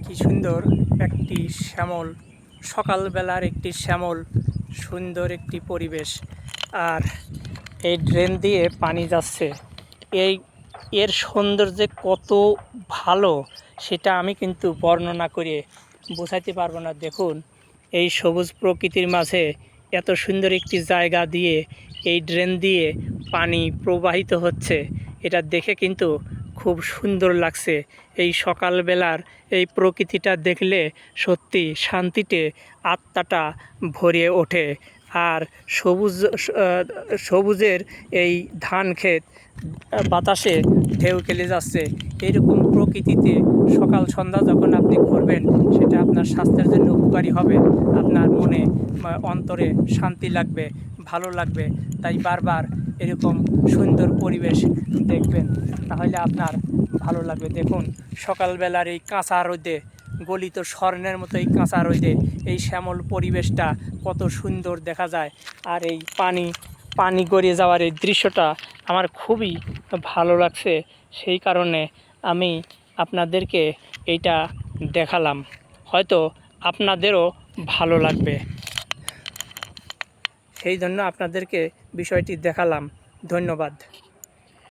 কি সুন্দর একটি শ্যামল, সকালবেলার একটি শ্যামল সুন্দর একটি পরিবেশ। আর এই ড্রেন দিয়ে পানি যাচ্ছে, এর সৌন্দর্য কত ভালো সেটা আমি কিন্তু বর্ণনা করে বোঝাইতে পারবো না। দেখুন, এই সবুজ প্রকৃতির মাঝে এত সুন্দর একটি জায়গা দিয়ে এই ড্রেন দিয়ে পানি প্রবাহিত হচ্ছে, এটা দেখে কিন্তু খুব সুন্দর লাগছে। এই সকালবেলার এই প্রকৃতিটা দেখলে সত্যি শান্তিতে আত্মাটা ভরে ওঠে। আর সবুজের এই ধান ক্ষেত বাতাসে ঢেউ খেলে যাচ্ছে। এইরকম প্রকৃতিতে সকাল সন্ধ্যা যখন আপনি ঘুরবেন, সেটা আপনার স্বাস্থ্যের জন্য উপকারী হবে। আপনার মনে অন্তরে শান্তি লাগবে, ভালো লাগবে। তাই বারবার এরকম সুন্দর পরিবেশ দেখবেন, তাহলে আপনার ভালো লাগবে। দেখুন, সকালবেলার এই কাঁচা রোদে, গলিত স্বর্ণের মতো এই কাঁচা রোদে এই শ্যামল পরিবেশটা কত সুন্দর দেখা যায়। আর এই পানি গড়িয়ে যাওয়ার এই দৃশ্যটা আমার খুবই ভালো লাগছে। সেই কারণে আমি আপনাদেরকে এইটা দেখালাম, হয়তো আপনাদেরও ভালো লাগবে। সেই জন্য আপনাদেরকে বিষয়টি দেখালাম। ধন্যবাদ।